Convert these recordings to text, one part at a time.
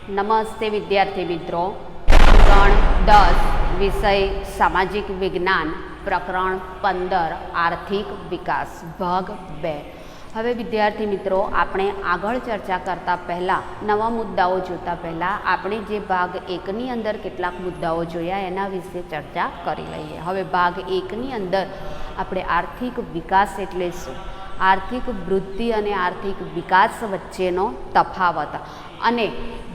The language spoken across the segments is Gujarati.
નમસ્તે વિદ્યાર્થી મિત્રો. ધોરણ 10 વિષય સામાજિક વિજ્ઞાન પ્રકરણ 15 આર્થિક વિકાસ ભાગ 2. હવે વિદ્યાર્થી મિત્રો, આપણે આગળ ચર્ચા કરતા પહેલાં નવા મુદ્દાઓ જોતા પહેલાં આપણે જે ભાગ 1ની અંદર કેટલાક મુદ્દાઓ જોયા એના વિશે ચર્ચા કરી લઈએ. હવે ભાગ 1ની અંદર આપણે આર્થિક વિકાસ એટલે શું, આર્થિક વૃદ્ધિ અને આર્થિક વિકાસ વચ્ચેનો તફાવત અને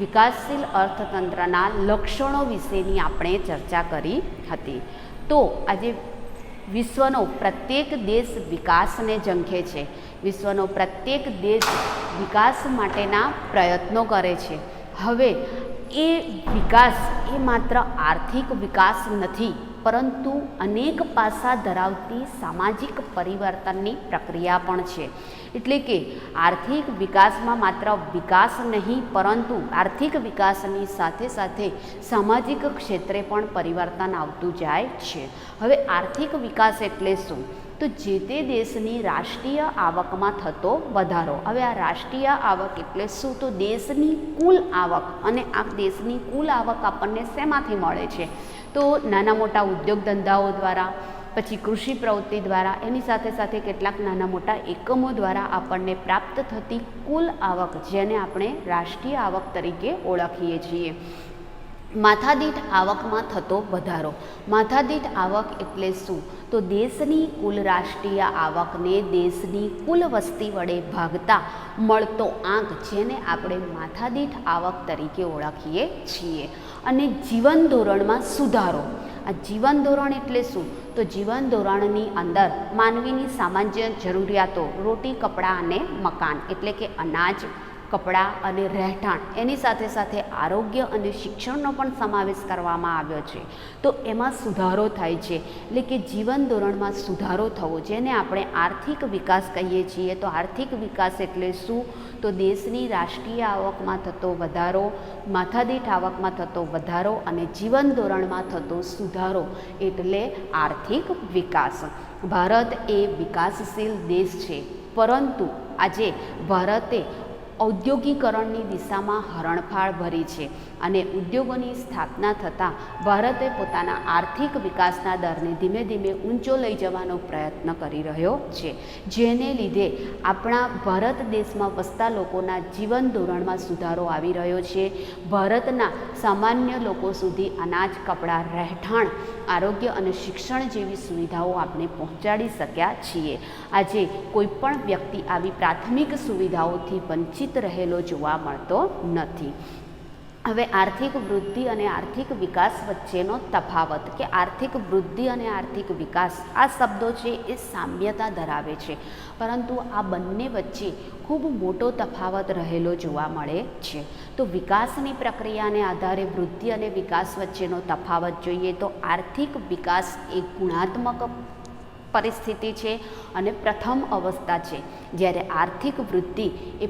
વિકાસશીલ અર્થતંત્રના લક્ષણો વિશેની આપણે ચર્ચા કરી હતી. તો આજે વિશ્વનો પ્રત્યેક દેશ વિકાસને ઝંખે છે, વિશ્વનો પ્રત્યેક દેશ વિકાસ માટેના પ્રયત્નો કરે છે. હવે એ વિકાસ એ માત્ર આર્થિક વિકાસ નથી, પરંતુ અનેક પાસા ધરાવતી સામાજિક પરિવર્તનની પ્રક્રિયા પણ છે. એટલે કે આર્થિક વિકાસમાં માત્ર વિકાસ નહીં, પરંતુ આર્થિક વિકાસની સાથે સાથે સામાજિક ક્ષેત્રે પણ પરિવર્તન આવતું જાય છે. હવે આર્થિક વિકાસ એટલે શું? તો જે તે દેશની રાષ્ટ્રીય આવકમાં થતો વધારો. હવે આ રાષ્ટ્રીય આવક એટલે શું? તો દેશની કુલ આવક, અને આ દેશની કુલ આવક આપણને શેમાંથી મળે છે? તો નાના મોટા ઉદ્યોગ ધંધાઓ દ્વારા, પછી કૃષિ પ્રવૃત્તિ દ્વારા, એની સાથે સાથે કેટલાક નાના મોટા એકમો દ્વારા આપણને પ્રાપ્ત થતી કુલ આવક, જેને આપણે રાષ્ટ્રીય આવક તરીકે ઓળખીએ છીએ. માથાદીઠ આવકમાં થતો વધારો. માથાદીઠ આવક એટલે શું? તો દેશની કુલ રાષ્ટ્રીય આવકને દેશની કુલ વસ્તી વડે ભાગતા મળતો આંક, જેને આપણે માથાદીઠ આવક તરીકે ઓળખીએ છીએ. અને જીવન ધોરણમાં સુધારો. આ જીવન ધોરણ એટલે શું? તો જીવન ધોરણની અંદર માનવીની સામાન્ય જરૂરિયાતો, રોટી, કપડાં અને મકાન, એટલે કે અનાજ, કપડાં અને રહેઠાણ, એની સાથે સાથે આરોગ્ય અને શિક્ષણનો પણ સમાવેશ કરવામાં આવ્યો છે. તો એમાં સુધારો થાય છે, એટલે કે જીવન ધોરણમાં સુધારો થવો, જેને આપણે આર્થિક વિકાસ કહીએ છીએ. તો આર્થિક વિકાસ એટલે શું? તો દેશની રાષ્ટ્રીય આવકમાં થતો વધારો, માથાદીઠ આવકમાં થતો વધારો અને જીવન ધોરણમાં થતો સુધારો એટલે આર્થિક વિકાસ. ભારત એ વિકાસશીલ દેશ છે, પરંતુ આજે ભારતે ઔદ્યોગિકરણની દિશામાં હરણફાળ ભરી છે, અને ઉદ્યોગોની સ્થાપના થતાં ભારતે પોતાના આર્થિક વિકાસના દરને ધીમે ધીમે ઊંચો લઈ જવાનો પ્રયત્ન કરી રહ્યો છે, જેને લીધે આપણા ભારત દેશમાં વસતા લોકોના જીવન ધોરણમાં સુધારો આવી રહ્યો છે. ભારતના સામાન્ય લોકો સુધી અનાજ, કપડાં, રહેઠાણ, આરોગ્ય અને શિક્ષણ જેવી સુવિધાઓ આપણે પહોંચાડી શક્યા છીએ. આજે કોઈપણ વ્યક્તિ આવી પ્રાથમિક સુવિધાઓથી વંચિત રહેલો જોવા મળતો નથી. હવે આર્થિક વૃદ્ધિ અને આર્થિક વિકાસ વચ્ચેનો તફાવત, કે આર્થિક વૃદ્ધિ અને આર્થિક વિકાસ, આ શબ્દો છે એ સામ્યતા ધરાવે છે, પરંતુ આ બંને વચ્ચે ખૂબ મોટો તફાવત રહેલો જોવા મળે છે. તો વિકાસની પ્રક્રિયાને આધારે વૃદ્ધિ અને વિકાસ વચ્ચેનો તફાવત જોઈએ તો આર્થિક વિકાસ એ ગુણાત્મક પરિસ્થિતિ છે અને પ્રથમ અવસ્થા છે, જ્યારે આર્થિક વૃદ્ધિ એ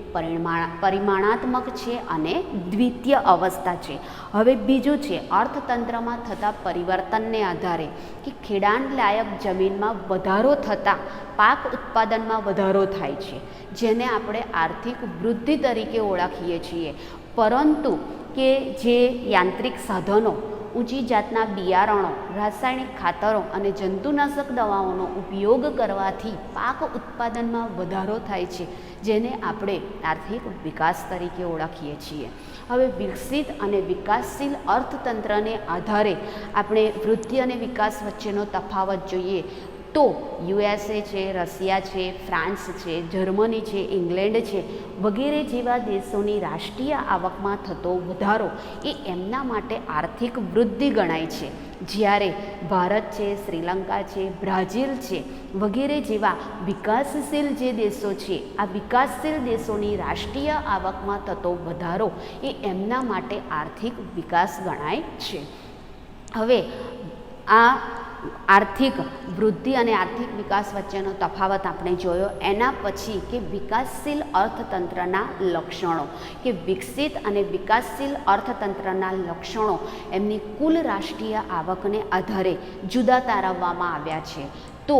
પરિમાણાત્મક છે અને દ્વિતીય અવસ્થા છે. હવે બીજું છે અર્થતંત્રમાં થતા પરિવર્તનને આધારે, કે ખેડાણ લાયક જમીનમાં વધારો થતાં પાક ઉત્પાદનમાં વધારો થાય છે, જેને આપણે આર્થિક વૃદ્ધિ તરીકે ઓળખીએ છીએ. પરંતુ કે જે યાંત્રિક સાધનો, ઊંચી જાતના બિયારણો, રાસાયણિક ખાતરો અને જંતુનાશક દવાઓનો ઉપયોગ કરવાથી પાક ઉત્પાદનમાં વધારો થાય છે, જેને આપણે આર્થિક વિકાસ તરીકે ઓળખીએ છીએ. હવે વિકસિત અને વિકાસશીલ અર્થતંત્રને આધારે આપણે વૃદ્ધિ અને વિકાસ વચ્ચેનો તફાવત જોઈએ તો USA છે, રશિયા છે, ફ્રાન્સ છે, જર્મની છે, ઇંગ્લેન્ડ છે વગેરે જેવા દેશોની રાષ્ટ્રીય આવકમાં થતો વધારો એ એમના માટે આર્થિક વૃદ્ધિ ગણાય છે, જ્યારે ભારત છે, શ્રીલંકા છે, બ્રાઝિલ છે વગેરે જેવા વિકાસશીલ જે દેશો છે, આ વિકાસશીલ દેશોની રાષ્ટ્રીય આવકમાં થતો વધારો એ એમના માટે આર્થિક વિકાસ ગણાય છે. હવે આ આર્થિક વૃદ્ધિ અને આર્થિક વિકાસ વચ્ચેનો તફાવત આપણે જોયો. એના પછી કે વિકાસશીલ અર્થતંત્રના લક્ષણો, કે વિકસિત અને વિકાસશીલ અર્થતંત્રના લક્ષણો એમની કુલ રાષ્ટ્રીય આવકને આધારે જુદા તારવવામાં આવ્યા છે. તો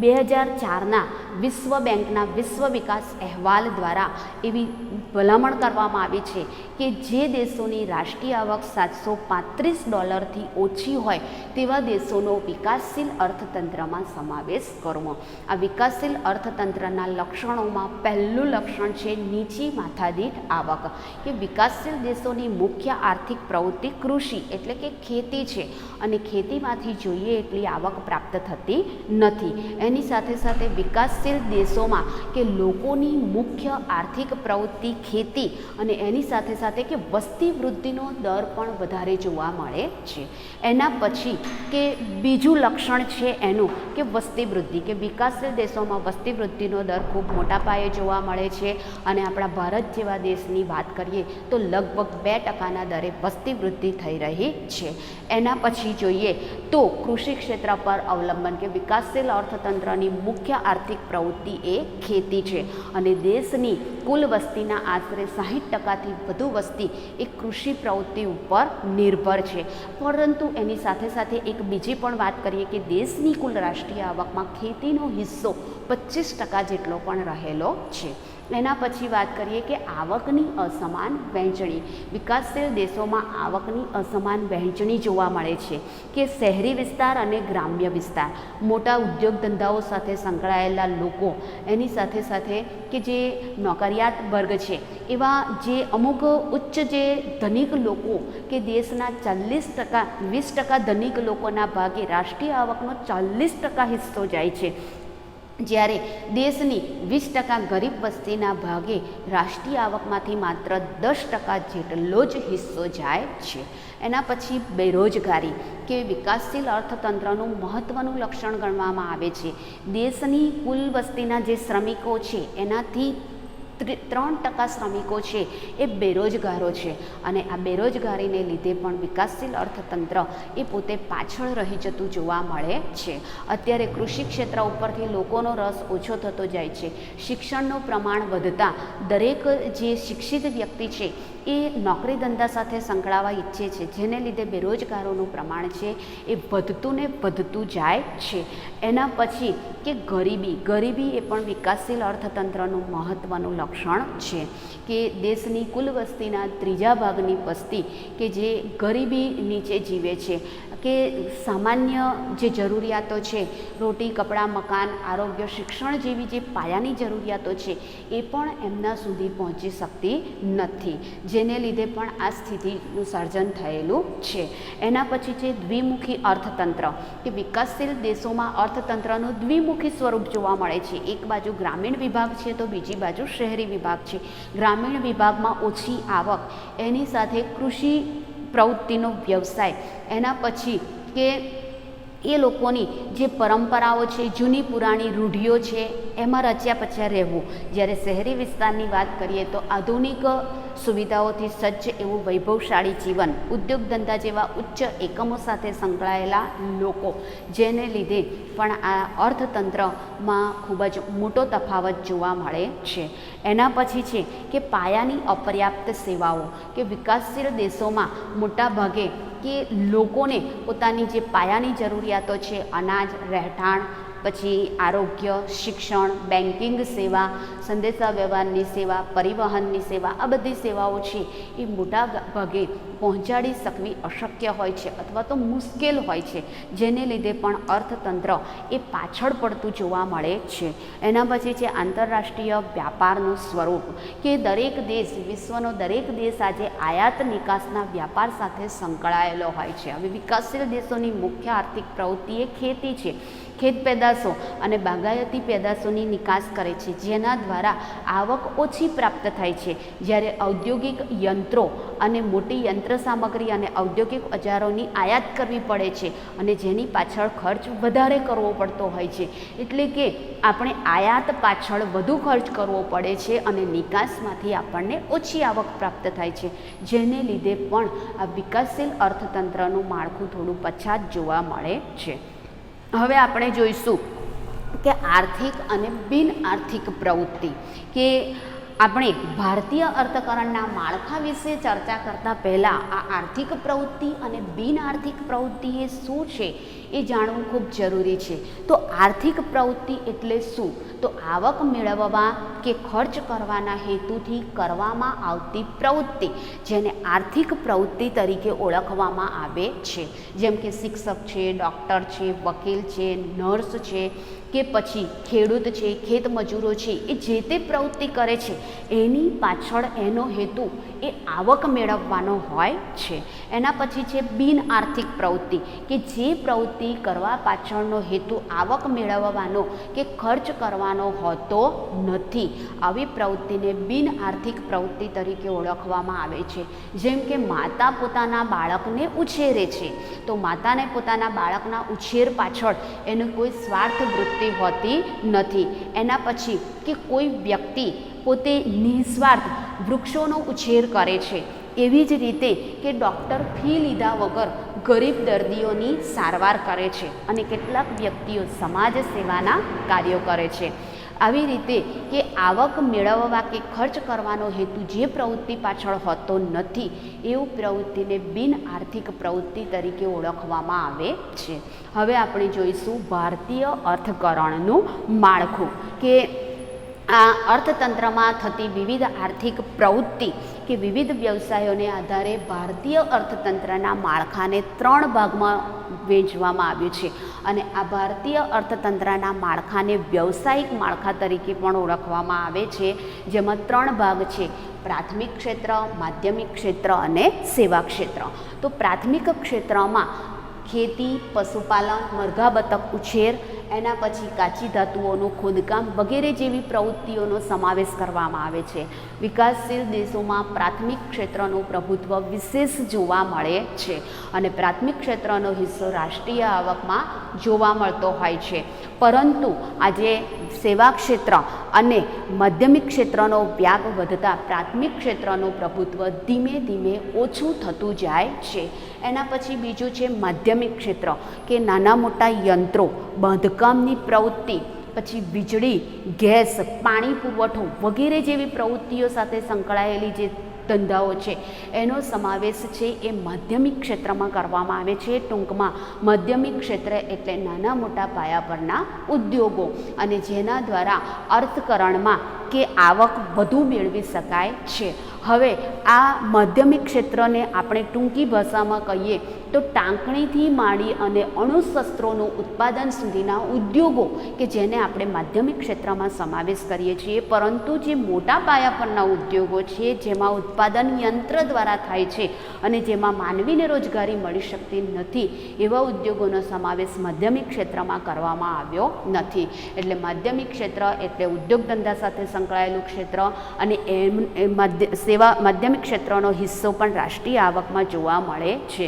2004ના વિશ્વ બેંકના વિશ્વ વિકાસ અહેવાલ દ્વારા એવી ભલામણ કરવામાં આવી છે કે જે દેશોની રાષ્ટ્રીય આવક $735 ઓછી હોય તેવા દેશોનો વિકાસશીલ અર્થતંત્રમાં સમાવેશ કરવો. આ વિકાસશીલ અર્થતંત્રના લક્ષણોમાં પહેલું લક્ષણ છે નીચી માથાદીઠ આવક, કે વિકાસશીલ દેશોની મુખ્ય આર્થિક પ્રવૃત્તિ કૃષિ એટલે કે ખેતી છે અને ખેતીમાંથી જોઈએ એટલી આવક પ્રાપ્ત થતી નથી. એની સાથે સાથે વિકાસશીલ દેશોમાં કે લોકોની મુખ્ય આર્થિક પ્રવૃત્તિ ખેતી અને એની સાથે સાથે કે વસ્તી વૃદ્ધિનો દર પણ વધારે જોવા મળે છે. એના પછી કે બીજું લક્ષણ છે એનું કે વસ્તી વૃદ્ધિ, કે વિકાસશીલ દેશોમાં વસ્તી વૃદ્ધિનો દર ખૂબ મોટા પાયે જોવા મળે છે અને આપણા ભારત જેવા દેશની વાત કરીએ તો લગભગ 2% દરે વસ્તી વૃદ્ધિ થઈ રહી છે. એના પછી જોઈએ તો કૃષિ ક્ષેત્ર પર અવલંબન, કે વિકાસશીલ અર્થતંત્રની મુખ્ય આર્થિક પ્રવૃત્તિ એ ખેતી છે અને દેશની કુલ વસ્તીના આશરે 60%થી વધુ વસ્તી એ કૃષિ પ્રવૃત્તિ ઉપર નિર્ભર છે. પરંતુ એની સાથે સાથે એક બીજી પણ વાત કરીએ કે દેશની કુલ રાષ્ટ્રીય આવકમાં ખેતીનો હિસ્સો 25% જેટલો પણ રહેલો છે. એના પછી વાત કરીએ કે આવકની અસમાન વહેંચણી. વિકાસશીલ દેશોમાં આવકની અસમાન વહેંચણી જોવા મળે છે, કે શહેરી વિસ્તાર અને ગ્રામ્ય વિસ્તાર, મોટા ઉદ્યોગ ધંધાઓ સાથે સંકળાયેલા લોકો, એની સાથે સાથે કે જે નોકરિયાત વર્ગ છે એવા જે અમુક ઉચ્ચ જે ધનિક લોકો કે દેશના 40% 20% ધનિક લોકોના ભાગે રાષ્ટ્રીય આવકનો 40% હિસ્સો જાય છે, જ્યારે દેશની 20% ગરીબ વસ્તીના ભાગે રાષ્ટ્રીય આવકમાંથી માત્ર 10% જેટલો જ હિસ્સો જાય છે. એના પછી બેરોજગારી, કે વિકાસશીલ અર્થતંત્રનું મહત્ત્વનું લક્ષણ ગણવામાં આવે છે. દેશની કુલ વસ્તીના જે શ્રમિકો છે એનાથી 3% શ્રમિકો છે એ બેરોજગારો છે અને આ બેરોજગારીને લીધે પણ વિકાસશીલ અર્થતંત્ર એ પોતે પાછળ રહી જતું જોવા મળે છે. અત્યારે કૃષિ ક્ષેત્ર ઉપરથી લોકોનો રસ ઓછો થતો જાય છે. શિક્ષણનું પ્રમાણ વધતા દરેક જે શિક્ષિત વ્યક્તિ છે એ નોકરી ધંધા સાથે સંકળાવા ઈચ્છે છે, જેને લીધે બેરોજગારોનું પ્રમાણ છે એ વધતું ને વધતું જાય છે. એના પછી કે ગરીબી એ પણ વિકાસશીલ અર્થતંત્રનું મહત્ત્વનું લક્ષણ છે, કે દેશની કુલ વસ્તીના 3 ભાગની વસ્તી કે જે ગરીબી નીચે જીવે છે, કે સામાન્ય જે જરૂરિયાતો છે, રોટી, કપડાં, મકાન, આરોગ્ય, શિક્ષણ જેવી જે પાયાની જરૂરિયાતો છે એ પણ એમના સુધી પહોંચી શકતી નથી, જેને લીધે પણ આ સ્થિતિનું સર્જન થયેલું છે. એના પછી છે દ્વિમુખી અર્થતંત્ર, કે વિકાસશીલ દેશોમાં અર્થતંત્રનું દ્વિમુખી સ્વરૂપ જોવા મળે છે. એક બાજુ ગ્રામીણ વિભાગ છે તો બીજી બાજુ શહેરી વિભાગ છે. ગ્રામીણ વિભાગમાં ઓછી આવક, એની સાથે કૃષિ પ્રવૃત્તિનો વ્યવસાય, એના પછી કે એ લોકોની જે પરંપરાઓ છે, જૂની પુરાણી રૂઢિઓ છે એમાં રચ્યા પચ્યા રહેવું. જ્યારે શહેરી વિસ્તારની વાત કરીએ તો આધુનિક સુવિધાઓથી સજ્જ એવું વૈભવશાળી જીવન, ઉદ્યોગ ધંધા જેવા ઉચ્ચ એકમો સાથે સંકળાયેલા લોકો, જેને લીધે પણ આ અર્થતંત્રમાં ખૂબ જ મોટો તફાવત જોવા મળે છે. એના પછી છે કે પાયાની અપર્યાપ્ત સેવાઓ, કે વિકાસશીલ દેશોમાં મોટા ભાગે કે લોકોને પોતાની જે પાયાની જરૂરિયાતો છે, અનાજ, રહેઠાણ, પછી આરોગ્ય, શિક્ષણ, બેન્કિંગ સેવા, સંદેશા વ્યવહારની સેવા, પરિવહનની સેવા, આ બધી સેવાઓ છે એ મોટા ભાગે પહોંચાડી શકવી અશક્ય હોય છે અથવા તો મુશ્કેલ હોય છે, જેને લીધે પણ અર્થતંત્ર એ પાછળ પડતું જોવા મળે છે. એના પછી છે આંતરરાષ્ટ્રીય વ્યાપારનું સ્વરૂપ, કે દરેક દેશ, વિશ્વનો દરેક દેશ આજે આયાત નિકાસના વ્યાપાર સાથે સંકળાયેલો હોય છે. હવે વિકાસશીલ દેશોની મુખ્ય આર્થિક પ્રવૃત્તિ એ ખેતી છે. ખેત પેદાશો અને બાગાયતી પેદાશોની નિકાસ કરે છે, જેના દ્વારા આવક ઓછી પ્રાપ્ત થાય છે, જ્યારે ઔદ્યોગિક યંત્રો અને મોટી યંત્ર સામગ્રી અને ઔદ્યોગિક ઓજારોની આયાત કરવી પડે છે અને જેની પાછળ ખર્ચ વધારે કરવો પડતો હોય છે. એટલે કે આપણે આયાત પાછળ વધુ ખર્ચ કરવો પડે છે અને નિકાસમાંથી આપણને ઓછી આવક પ્રાપ્ત થાય છે, જેને લીધે પણ આ વિકાસશીલ અર્થતંત્રનું માળખું થોડું પછાત જોવા મળે છે. હવે આપણે જોઈશું કે આર્થિક અને બિન આર્થિક પ્રવૃત્તિ, કે આપણે ભારતીય અર્થકરણના માળખા વિશે ચર્ચા કરતાં પહેલાં આ આર્થિક પ્રવૃત્તિ અને બિન આર્થિક પ્રવૃત્તિ એ શું છે એ જાણવું ખૂબ જરૂરી છે. તો આર્થિક પ્રવૃત્તિ એટલે શું? તો આવક મેળવવા કે ખર્ચ કરવાના હેતુથી કરવામાં આવતી પ્રવૃત્તિ, જેને આર્થિક પ્રવૃત્તિ તરીકે ઓળખવામાં આવે છે. જેમ કે શિક્ષક છે, ડૉક્ટર છે, વકીલ છે, નર્સ છે કે પછી ખેડૂત છે, ખેતમજૂરો છે, એ જે તે પ્રવૃત્તિ કરે છે એની પાછળ એનો હેતુ એ આવક મેળવવાનો હોય છે. એના પછી છે બિન આર્થિક પ્રવૃત્તિ, કે જે પ્રવૃત્તિ કરવા પાછળનો હેતુ આવક મેળવવાનો કે ખર્ચ કરવાનો હોતો નથી. આવી પ્રવૃત્તિને બિન આર્થિક પ્રવૃત્તિ તરીકે ઓળખવામાં આવે છે. જેમ કે માતા પોતાના બાળકને ઉછેરે છે, તો માતાને પોતાના બાળકના ઉછેર પાછળ એનો કોઈ સ્વાર્થ વૃત્તિ હોતી નથી. એના પછી કે કોઈ વ્યક્તિ પોતે નિસ્વાર્થ વૃક્ષોનો ઉછેર કરે છે. એવી જ રીતે કે ડૉક્ટર ફી લીધા વગર ગરીબ દર્દીઓની સારવાર કરે છે અને કેટલાક વ્યક્તિઓ સમાજ સેવાના કાર્યો કરે છે. આવી રીતે કે આવક મેળવવા કે ખર્ચ કરવાનો હેતુ જે પ્રવૃત્તિ પાછળ હોતો નથી એવું પ્રવૃત્તિને બિન આર્થિક પ્રવૃત્તિ તરીકે ઓળખવામાં આવે છે. હવે આપણે જોઈશું ભારતીય અર્થકરણનું માળખું, કે આ અર્થતંત્રમાં થતી વિવિધ આર્થિક પ્રવૃત્તિ કે વિવિધ વ્યવસાયોને આધારે ભારતીય અર્થતંત્રના માળખાને 3 ભાગમાં વહેંચવામાં આવ્યું છે. અને આ ભારતીય અર્થતંત્રના માળખાને વ્યવસાયિક માળખા તરીકે પણ ઓળખવામાં આવે છે, જેમાં 3 ભાગ છે: પ્રાથમિક ક્ષેત્ર, માધ્યમિક ક્ષેત્ર અને સેવા ક્ષેત્ર. તો પ્રાથમિક ક્ષેત્રમાં ખેતી, પશુપાલન, મરઘા બતક ઉછેર, એના પછી કાચી ધાતુઓનું ખોદકામ વગેરે જેવી પ્રવૃત્તિઓનો સમાવેશ કરવામાં આવે છે. વિકાસશીલ દેશોમાં પ્રાથમિક ક્ષેત્રનું પ્રભુત્વ વિશેષ જોવા મળે છે અને પ્રાથમિક ક્ષેત્રનો હિસ્સો રાષ્ટ્રીય આવકમાં જોવા મળતો હોય છે. પરંતુ આજે સેવા ક્ષેત્ર અને માધ્યમિક ક્ષેત્રનો વ્યાપ વધતા પ્રાથમિક ક્ષેત્રનું પ્રભુત્વ ધીમે ધીમે ઓછું થતું જાય છે. એના પછી બીજું છે માધ્યમિક ક્ષેત્ર, કે નાના મોટા યંત્રો, બાંધકામની પ્રવૃત્તિ, પછી વીજળી, ગેસ, પાણી પુરવઠો વગેરે જેવી પ્રવૃત્તિઓ સાથે સંકળાયેલી જે ધંધાઓ છે એનો સમાવેશ છે એ માધ્યમિક ક્ષેત્રમાં કરવામાં આવે છે. ટૂંકમાં માધ્યમિક ક્ષેત્ર એટલે નાના મોટા પાયા પરના ઉદ્યોગો, અને જેના દ્વારા અર્થકરણમાં કે આવક વધુ મેળવી શકાય છે. હવે આ માધ્યમિક ક્ષેત્રને આપણે ટૂંકી ભાષામાં કહીએ તો ટાંકણીથી માંડી અને અણુશસ્ત્રોનું ઉત્પાદન સુધીના ઉદ્યોગો કે જેને આપણે માધ્યમિક ક્ષેત્રમાં સમાવેશ કરીએ છીએ. પરંતુ જે મોટા પાયા પરના ઉદ્યોગો છે જેમાં ઉત્પાદન યંત્ર દ્વારા થાય છે અને જેમાં માનવીને રોજગારી મળી શકતી નથી, એવા ઉદ્યોગોનો સમાવેશ માધ્યમિક ક્ષેત્રમાં કરવામાં આવ્યો નથી. એટલે માધ્યમિક ક્ષેત્ર એટલે ઉદ્યોગ ધંધા સાથે સંકળાયેલું ક્ષેત્ર, અને માધ્યમિક ક્ષેત્રનો હિસ્સો પણ રાષ્ટ્રીય આવકમાં જોવા મળે છે.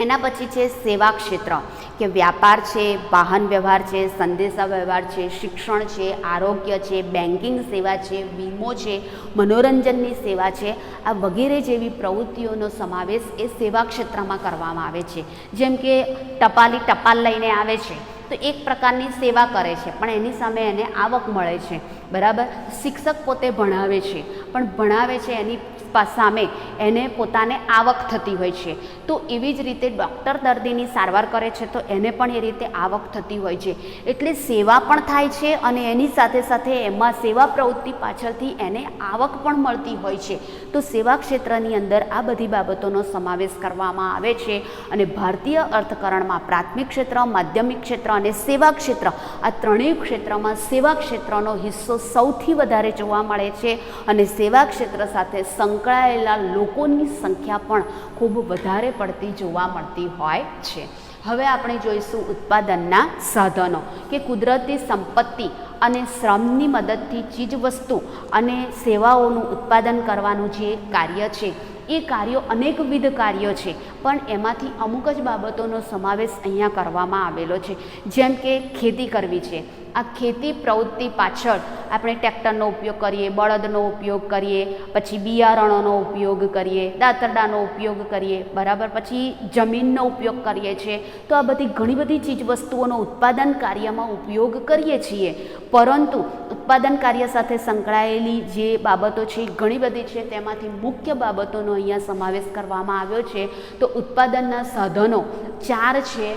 એના પછી છે સેવા ક્ષેત્ર, કે વ્યાપાર છે, વાહન વ્યવહાર છે, સંદેશા વ્યવહાર છે, શિક્ષણ છે, આરોગ્ય છે, બેન્કિંગ સેવા છે, વીમો છે, મનોરંજનની સેવા છે, આ વગેરે જેવી પ્રવૃત્તિઓનો સમાવેશ એ સેવા ક્ષેત્રમાં કરવામાં આવે છે. જેમ કે ટપાલી ટપાલ લઈને આવે છે તો એક પ્રકારની સેવા કરે છે, પણ એની સામે એને આવક મળે છે. બરાબર. શિક્ષક પોતે ભણાવે છે, પણ ભણાવે છે એની સામે એને પોતાને આવક થતી હોય છે. તો એવી જ રીતે ડૉક્ટર દર્દીની સારવાર કરે છે તો એને પણ એ રીતે આવક થતી હોય છે. એટલે સેવા પણ થાય છે અને એની સાથે સાથે એમાં સેવા પ્રવૃત્તિ પાછળથી એને આવક પણ મળતી હોય છે. તો સેવા ક્ષેત્રની અંદર આ બધી બાબતોનો સમાવેશ કરવામાં આવે છે. અને ભારતીય અર્થકરણમાં પ્રાથમિક ક્ષેત્ર, માધ્યમિક ક્ષેત્ર અને સેવા ક્ષેત્ર, આ ત્રણેય ક્ષેત્રમાં સેવા ક્ષેત્રનો હિસ્સો સૌથી વધારે જોવા મળે છે. અને સેવા ક્ષેત્ર સાથે સંકળાયેલા લોકોની સંખ્યા પણ ખૂબ વધારે પડતી જોવા મળતી હોય છે. હવે આપણે જોઈશું ઉત્પાદનના સાધનો, કે કુદરતી સંપત્તિ અને શ્રમની મદદથી ચીજવસ્તુ અને સેવાઓનું ઉત્પાદન કરવાનું જે કાર્ય છે એ કાર્યો અનેકવિધ કાર્યો છે, પણ એમાંથી અમુક જ બાબતોનો સમાવેશ અહીંયા કરવામાં આવેલો છે. જેમ કે ખેતી કરવી છે, આ ખેતી પ્રવૃત્તિ પાછળ આપણે ટ્રેક્ટરનો ઉપયોગ કરીએ, બળદનો ઉપયોગ કરીએ, પછી બિયારણોનો ઉપયોગ કરીએ, દાંતરડાનો ઉપયોગ કરીએ, બરાબર, પછી જમીનનો ઉપયોગ કરીએ છીએ. તો આ બધી ઘણી બધી ચીજવસ્તુઓનો ઉત્પાદન કાર્યમાં ઉપયોગ કરીએ છીએ. પરંતુ ઉત્પાદન કાર્ય સાથે સંકળાયેલી જે બાબતો છે ઘણી બધી છે. તેમાંથી મુખ્ય બાબતોનો અહીંયા સમાવેશ કરવામાં આવ્યો છે. તો ઉત્પાદનના સાધનો 4 છે: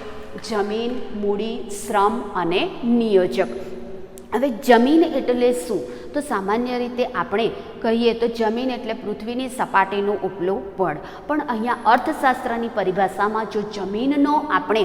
જમીન, મૂડી, શ્રમ અને નિયોજક. હવે જમીન એટલે શું? તો સામાન્ય રીતે આપણે કહીએ તો જમીન એટલે પૃથ્વીની સપાટીનું ઉપલું પડ. પણ અહીંયા અર્થશાસ્ત્રની પરિભાષામાં જો જમીનનો આપણે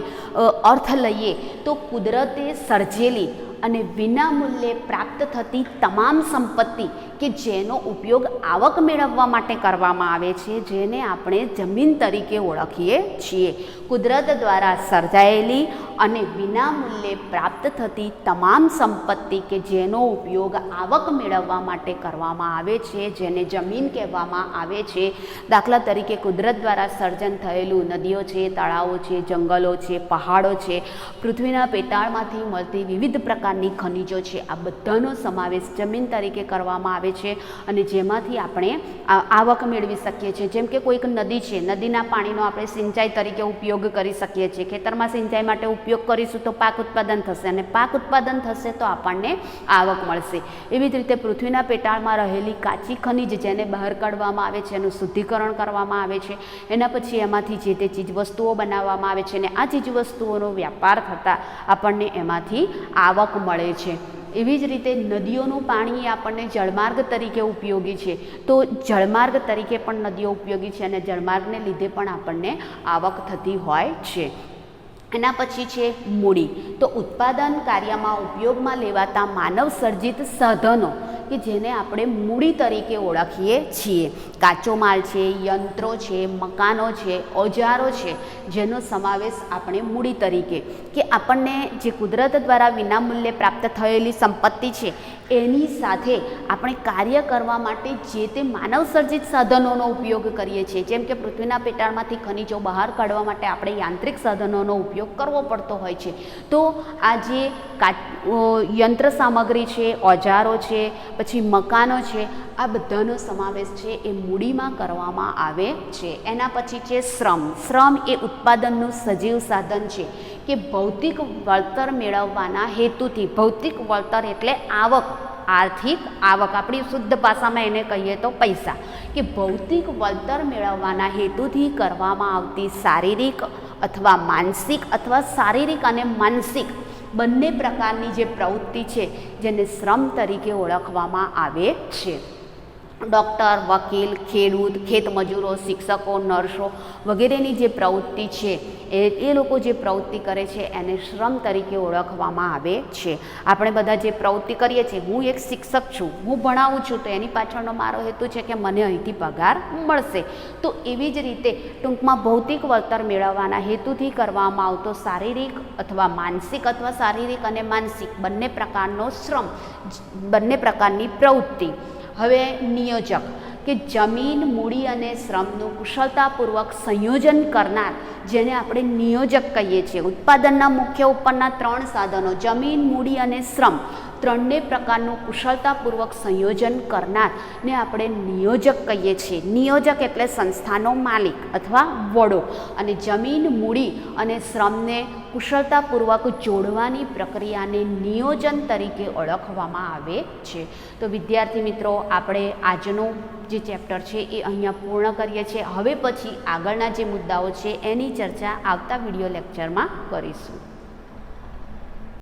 અર્થ લઈએ તો કુદરતે સર્જેલી અને વિનામૂલ્યે પ્રાપ્ત થતી તમામ સંપત્તિ કે જેનો ઉપયોગ આવક મેળવવા માટે કરવામાં આવે છે, જેને આપણે જમીન તરીકે ઓળખીએ છીએ. કુદરત દ્વારા સર્જાયેલી અને વિનામૂલ્યે પ્રાપ્ત થતી તમામ સંપત્તિ કે જેનો ઉપયોગ આવક મેળવવા માટે કરવામાં આવે છે, જેને જમીન કહેવામાં આવે છે. દાખલા તરીકે કુદરત દ્વારા સર્જન થયેલું નદીઓ છે, તળાવો છે, જંગલો છે, પહાડો છે, પૃથ્વીના પેટાળમાંથી મળતી વિવિધ પ્રકારની ખનિજો છે, આ બધાનો સમાવેશ જમીન તરીકે કરવામાં આવે છે અને જેમાંથી આપણે આવક મેળવી શકીએ છીએ. જેમ કે કોઈક નદી છે, નદીના પાણીનો આપણે સિંચાઈ તરીકે ઉપયોગ કરી શકીએ છીએ. ખેતરમાં સિંચાઈ માટે ઉપયોગ કરીશું તો પાક ઉત્પાદન થશે અને પાક ઉત્પાદન થશે તો આપણને આવક મળશે. એવી જ રીતે પૃથ્વીના પેટાળમાં રહેલી કાચી ખનિજ જેને બહાર કાઢવામાં આવે છે, એનું શુદ્ધિકરણ કરવામાં આવે છે, એના પછી એમાંથી જે તે ચીજવસ્તુઓ બનાવવામાં આવે છે અને આ ચીજવસ્તુઓનો વ્યાપાર થતાં આપણને એમાંથી આવક મળે છે. એવી જ રીતે નદીઓનું પાણી આપણને જળમાર્ગ તરીકે ઉપયોગી છે. તો જળમાર્ગ તરીકે પણ નદીઓ ઉપયોગી છે અને જળમાર્ગને લીધે પણ આપણને આવક થતી હોય છે. એના પછી છે મૂડી. તો ઉત્પાદન કાર્યમાં ઉપયોગમાં લેવાતા માનવ સર્જિત સાધનો કે જેને આપણે મૂડી તરીકે ઓળખીએ છીએ. કાચો માલ છે, યંત્રો છે, મકાનો છે, ઓજારો છે, જેનો સમાવેશ આપણે મૂડી તરીકે, કે આપણને જે કુદરત દ્વારા વિનામૂલ્યે પ્રાપ્ત થયેલી સંપત્તિ છે એની સાથે આપણે કાર્ય કરવા માટે જે તે માનવ સર્જિત સાધનોનો ઉપયોગ કરીએ છીએ. જેમ કે પૃથ્વીના પેટાળમાંથી ખનિજો બહાર કાઢવા માટે આપણે યાંત્રિક સાધનોનો ઉપયોગ કરવો પડતો હોય છે. તો આ જે યંત્ર સામગ્રી છે, ઓજારો છે, પછી મકાનો છે, આ બધાનો સમાવેશ છે એ મૂડીમાં કરવામાં આવે છે. એના પછી છે શ્રમ. શ્રમ એ ઉત્પાદનનું સજીવ સાધન છે કે ભૌતિક વળતર મેળવવાના હેતુથી, ભૌતિક વળતર એટલે આવક, આર્થિક આવક, આપણી શુદ્ધ ભાષામાં એને કહીએ તો પૈસા, કે ભૌતિક વળતર મેળવવાના હેતુથી કરવામાં આવતી શારીરિક અથવા માનસિક અથવા શારીરિક અને માનસિક બંને પ્રકારની જે પ્રવૃત્તિ છે જેને શ્રમ તરીકે ઓળખવામાં આવે છે. ડૉક્ટર, વકીલ, ખેડૂત, ખેતમજૂરો, શિક્ષકો, નર્સો વગેરેની જે પ્રવૃત્તિ છે એ લોકો જે પ્રવૃત્તિ કરે છે એને શ્રમ તરીકે ઓળખવામાં આવે છે. આપણે બધા જે પ્રવૃત્તિ કરીએ છીએ, હું એક શિક્ષક છું, હું ભણાવું છું, તો એની પાછળનો મારો હેતુ છે કે મને અહીંથી પગાર મળશે. તો એવી જ રીતે ટૂંકમાં ભૌતિક વળતર મેળવવાના હેતુથી કરવામાં આવતો શારીરિક અથવા માનસિક અથવા શારીરિક અને માનસિક બંને પ્રકારનો શ્રમ, બંને પ્રકારની પ્રવૃત્તિ. હવે નિયોજક, કે જમીન, મૂડી અને શ્રમનું કુશળતાપૂર્વક સંયોજન કરનાર, જેને આપણે નિયોજક કહીએ છીએ. ઉત્પાદનના મુખ્ય ઉપરના 3 સાધનો જમીન, મૂડી અને શ્રમ, 3 પ્રકારનું કુશળતાપૂર્વક સંયોજન કરનાર ને આપણે નિયોજક કહીએ છીએ. નિયોજક એટલે સંસ્થાનો માલિક અથવા વડો, અને જમીન, મૂડી અને શ્રમને કુશળતાપૂર્વક જોડવાની પ્રક્રિયાને નિયોજન તરીકે ઓળખવામાં આવે છે. તો વિદ્યાર્થી મિત્રો, આપણે આજનું જે ચેપ્ટર છે એ અહીંયા પૂર્ણ કરીએ છીએ. હવે પછી આગળના જે મુદ્દાઓ છે એની ચર્ચા આવતા વિડીયો લેક્ચરમાં કરીશું.